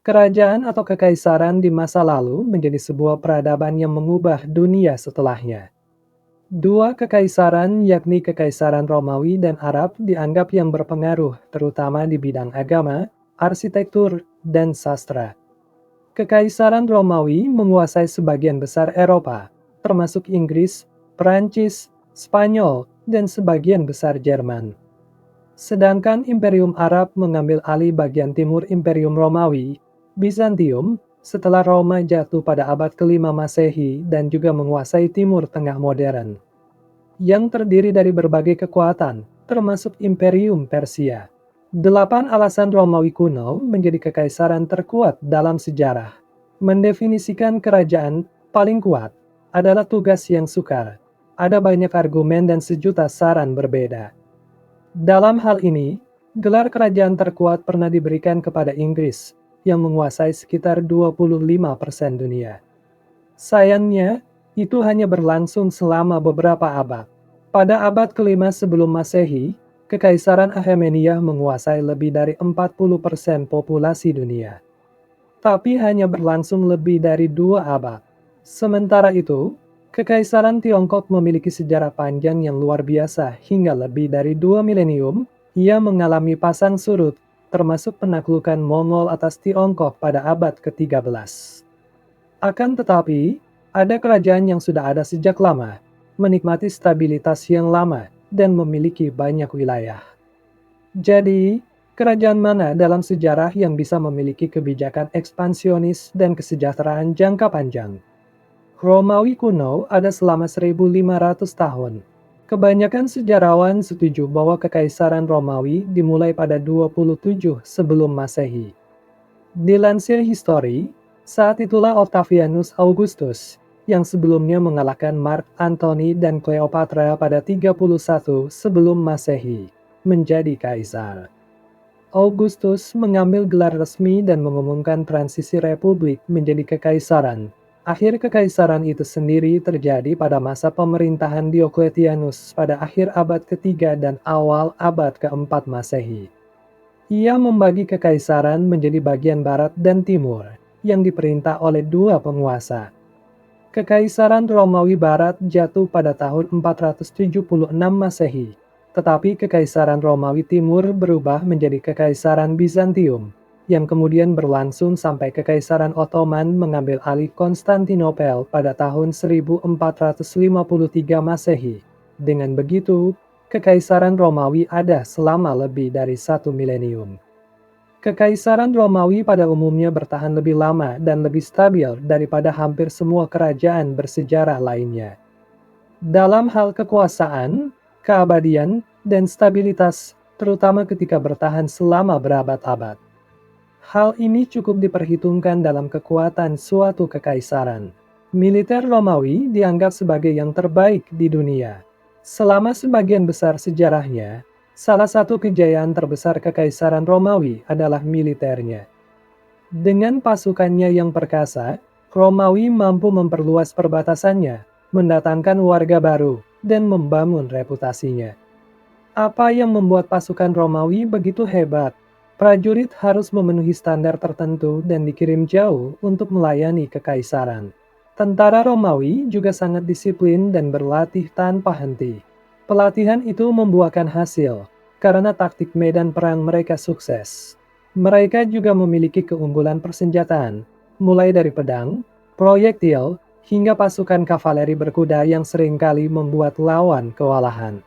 Kerajaan atau kekaisaran di masa lalu menjadi sebuah peradaban yang mengubah dunia setelahnya. Dua kekaisaran, yakni Kekaisaran Romawi dan Arab, dianggap yang berpengaruh, terutama di bidang agama, arsitektur, dan sastra. Kekaisaran Romawi menguasai sebagian besar Eropa, termasuk Inggris, Perancis, Spanyol, dan sebagian besar Jerman. Sedangkan Imperium Arab mengambil alih bagian timur Imperium Romawi, Bizantium, setelah Roma jatuh pada abad ke-5 Masehi dan juga menguasai Timur Tengah modern, yang terdiri dari berbagai kekuatan, termasuk Imperium Persia. 8 alasan Romawi kuno menjadi kekaisaran terkuat dalam sejarah. Mendefinisikan kerajaan paling kuat adalah tugas yang sukar. Ada banyak argumen dan sejuta saran berbeda. Dalam hal ini, gelar kerajaan terkuat pernah diberikan kepada Inggris, yang menguasai sekitar 25% dunia. Sayangnya, itu hanya berlangsung selama beberapa abad. Pada abad ke-5 sebelum Masehi, Kekaisaran Achaemenida menguasai lebih dari 40% populasi dunia. Tapi hanya berlangsung lebih dari 2 abad. Sementara itu, Kekaisaran Tiongkok memiliki sejarah panjang yang luar biasa hingga lebih dari 2 milenium. Ia mengalami pasang surut, termasuk penaklukan Mongol atas Tiongkok pada abad ke-13. Akan tetapi, ada kerajaan yang sudah ada sejak lama, menikmati stabilitas yang lama, dan memiliki banyak wilayah. Jadi, kerajaan mana dalam sejarah yang bisa memiliki kebijakan ekspansionis dan kesejahteraan jangka panjang? Romawi kuno ada selama 1500 tahun. Kebanyakan sejarawan setuju bahwa Kekaisaran Romawi dimulai pada 27 sebelum Masehi. Dilansir History, saat itulah Octavianus Augustus, yang sebelumnya mengalahkan Mark Antony dan Cleopatra pada 31 sebelum Masehi, menjadi kaisar. Augustus mengambil gelar resmi dan mengumumkan transisi republik menjadi kekaisaran. Akhir kekaisaran itu sendiri terjadi pada masa pemerintahan Diocletianus pada akhir abad ketiga dan awal abad keempat Masehi. Ia membagi kekaisaran menjadi bagian barat dan timur, yang diperintah oleh dua penguasa. Kekaisaran Romawi Barat jatuh pada tahun 476 Masehi, tetapi Kekaisaran Romawi Timur berubah menjadi Kekaisaran Bizantium, yang kemudian berlangsung sampai Kekaisaran Ottoman mengambil alih Konstantinopel pada tahun 1453 Masehi. Dengan begitu, Kekaisaran Romawi ada selama lebih dari 1 milenium. Kekaisaran Romawi pada umumnya bertahan lebih lama dan lebih stabil daripada hampir semua kerajaan bersejarah lainnya. Dalam hal kekuasaan, keabadian, dan stabilitas, terutama ketika bertahan selama berabad-abad. Hal ini cukup diperhitungkan dalam kekuatan suatu kekaisaran. Militer Romawi dianggap sebagai yang terbaik di dunia. Selama sebagian besar sejarahnya, salah satu kejayaan terbesar Kekaisaran Romawi adalah militernya. Dengan pasukannya yang perkasa, Romawi mampu memperluas perbatasannya, mendatangkan warga baru, dan membangun reputasinya. Apa yang membuat pasukan Romawi begitu hebat? Prajurit harus memenuhi standar tertentu dan dikirim jauh untuk melayani kekaisaran. Tentara Romawi juga sangat disiplin dan berlatih tanpa henti. Pelatihan itu membuahkan hasil, karena taktik medan perang mereka sukses. Mereka juga memiliki keunggulan persenjataan, mulai dari pedang, proyektil, hingga pasukan kavaleri berkuda yang seringkali membuat lawan kewalahan.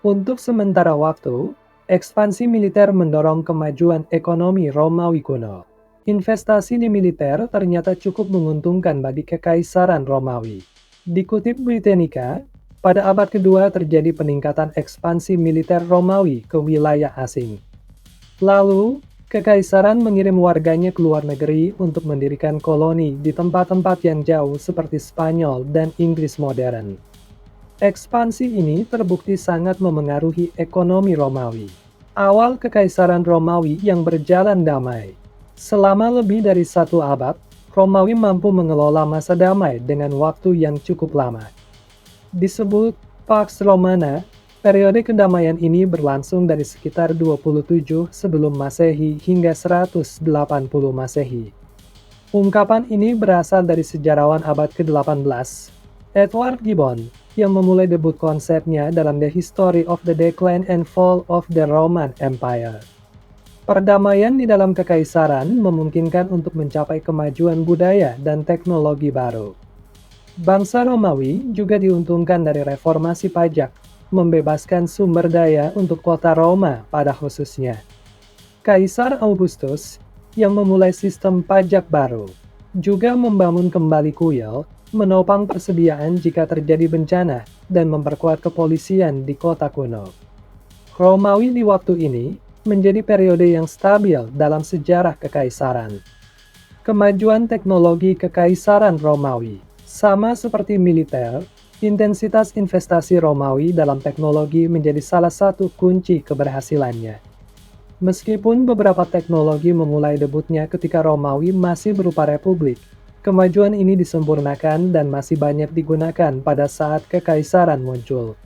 Untuk sementara waktu, ekspansi militer mendorong kemajuan ekonomi Romawi kuno. Investasi di militer ternyata cukup menguntungkan bagi Kekaisaran Romawi. Dikutip Britannica, pada abad kedua terjadi peningkatan ekspansi militer Romawi ke wilayah asing. Lalu, Kekaisaran mengirim warganya ke luar negeri untuk mendirikan koloni di tempat-tempat yang jauh seperti Spanyol dan Inggris modern. Ekspansi ini terbukti sangat memengaruhi ekonomi Romawi. Awal Kekaisaran Romawi yang berjalan damai. Selama lebih dari 1 abad, Romawi mampu mengelola masa damai dengan waktu yang cukup lama. Disebut Pax Romana, Periode kedamaian ini berlangsung dari sekitar 27 sebelum Masehi hingga 180 Masehi. Ungkapan ini berasal dari sejarawan abad ke-18, Edward Gibbon, yang memulai debut konsepnya dalam The History of the Decline and Fall of the Roman Empire. Perdamaian di dalam kekaisaran memungkinkan untuk mencapai kemajuan budaya dan teknologi baru. Bangsa Romawi juga diuntungkan dari reformasi pajak, membebaskan sumber daya untuk kota Roma pada khususnya. Kaisar Augustus, yang memulai sistem pajak baru, juga membangun kembali kuil, menopang persediaan jika terjadi bencana, dan memperkuat kepolisian di kota kuno. Romawi di waktu ini menjadi periode yang stabil dalam sejarah kekaisaran. Kemajuan teknologi kekaisaran Romawi, sama seperti militer, intensitas investasi Romawi dalam teknologi menjadi salah satu kunci keberhasilannya. Meskipun beberapa teknologi memulai debutnya ketika Romawi masih berupa republik, kemajuan ini disempurnakan dan masih banyak digunakan pada saat kekaisaran muncul.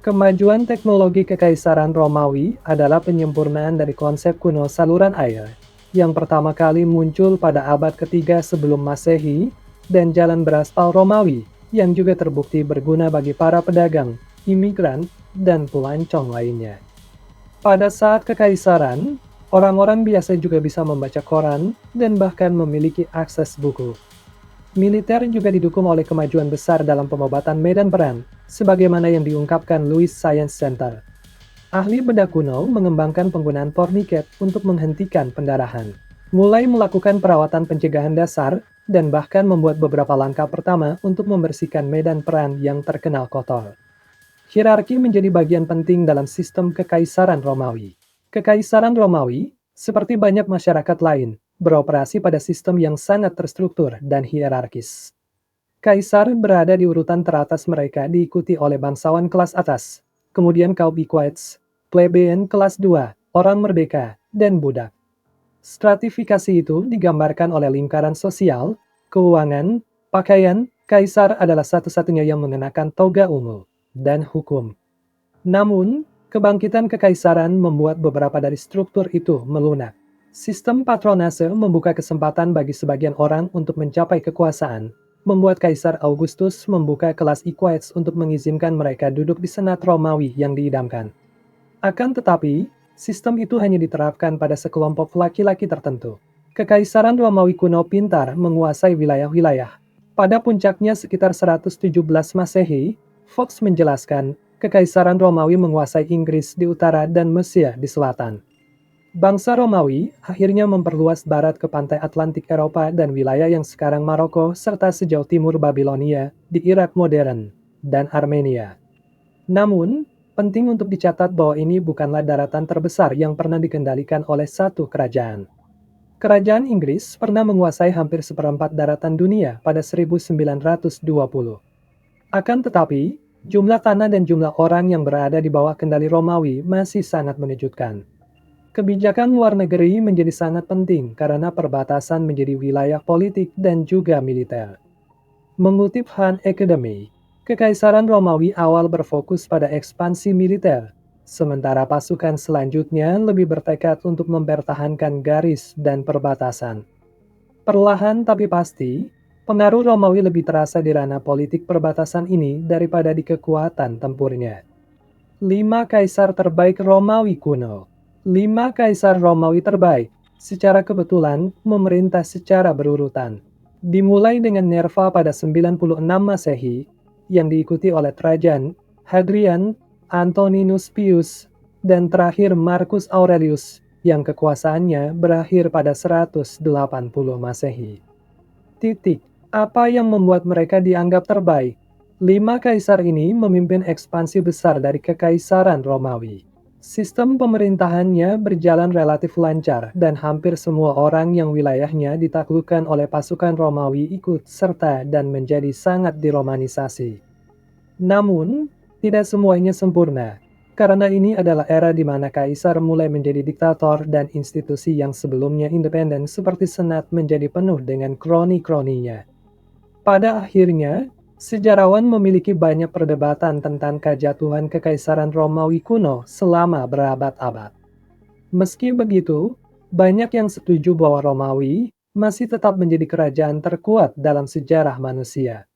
Kemajuan teknologi kekaisaran Romawi adalah penyempurnaan dari konsep kuno saluran air, yang pertama kali muncul pada abad ketiga sebelum Masehi, dan jalan beraspal Romawi, yang juga terbukti berguna bagi para pedagang, imigran, dan pelancong lainnya. Pada saat kekaisaran, orang-orang biasa juga bisa membaca koran dan bahkan memiliki akses buku. Militer juga didukung oleh kemajuan besar dalam pengobatan medan perang, sebagaimana yang diungkapkan Louis Science Center. Ahli bedah kuno mengembangkan penggunaan tourniquet untuk menghentikan pendarahan, mulai melakukan perawatan pencegahan dasar, dan bahkan membuat beberapa langkah pertama untuk membersihkan medan perang yang terkenal kotor. Hierarki menjadi bagian penting dalam sistem kekaisaran Romawi. Kekaisaran Romawi, seperti banyak masyarakat lain, beroperasi pada sistem yang sangat terstruktur dan hierarkis. Kaisar berada di urutan teratas mereka diikuti oleh bangsawan kelas atas, kemudian kaum equites, plebeian kelas 2, orang merdeka, dan budak. Stratifikasi itu digambarkan oleh lingkaran sosial, keuangan, pakaian. Kaisar adalah satu-satunya yang mengenakan toga ungu, dan hukum. Namun, kebangkitan kekaisaran membuat beberapa dari struktur itu melunak. Sistem patronase membuka kesempatan bagi sebagian orang untuk mencapai kekuasaan, membuat Kaisar Augustus membuka kelas equites untuk mengizinkan mereka duduk di Senat Romawi yang diidamkan. Akan tetapi, sistem itu hanya diterapkan pada sekelompok laki-laki tertentu. Kekaisaran Romawi kuno pintar menguasai wilayah-wilayah. Pada puncaknya sekitar 117 Masehi, Fox menjelaskan, Kekaisaran Romawi menguasai Inggris di utara dan Mesir di selatan. Bangsa Romawi akhirnya memperluas barat ke pantai Atlantik Eropa dan wilayah yang sekarang Maroko serta sejauh timur Babilonia di Irak modern dan Armenia. Namun, penting untuk dicatat bahwa ini bukanlah daratan terbesar yang pernah dikendalikan oleh satu kerajaan. Kerajaan Inggris pernah menguasai hampir seperempat daratan dunia pada 1920. Akan tetapi, jumlah tanah dan jumlah orang yang berada di bawah kendali Romawi masih sangat menakjubkan. Kebijakan luar negeri menjadi sangat penting karena perbatasan menjadi wilayah politik dan juga militer. Mengutip Han Academy, Kekaisaran Romawi awal berfokus pada ekspansi militer, sementara pasukan selanjutnya lebih bertekad untuk mempertahankan garis dan perbatasan. Perlahan tapi pasti, pengaruh Romawi lebih terasa di ranah politik perbatasan ini daripada di kekuatan tempurnya. 5 Kaisar Terbaik Romawi Kuno. 5 Kaisar Romawi terbaik, secara kebetulan, memerintah secara berurutan. Dimulai dengan Nerva pada 96 Masehi, yang diikuti oleh Trajan, Hadrian, Antoninus Pius, dan terakhir Marcus Aurelius, yang kekuasaannya berakhir pada 180 Masehi. Apa yang membuat mereka dianggap terbaik? 5 kaisar ini memimpin ekspansi besar dari Kekaisaran Romawi. Sistem pemerintahannya berjalan relatif lancar dan hampir semua orang yang wilayahnya ditaklukkan oleh pasukan Romawi ikut serta dan menjadi sangat diromanisasi. Namun, tidak semuanya sempurna, karena ini adalah era di mana kaisar mulai menjadi diktator dan institusi yang sebelumnya independen seperti senat menjadi penuh dengan kroni-kroninya. Pada akhirnya, Sejarawan memiliki banyak perdebatan tentang kejatuhan Kekaisaran Romawi kuno selama berabad-abad. Meski begitu, banyak yang setuju bahwa Romawi masih tetap menjadi kerajaan terkuat dalam sejarah manusia.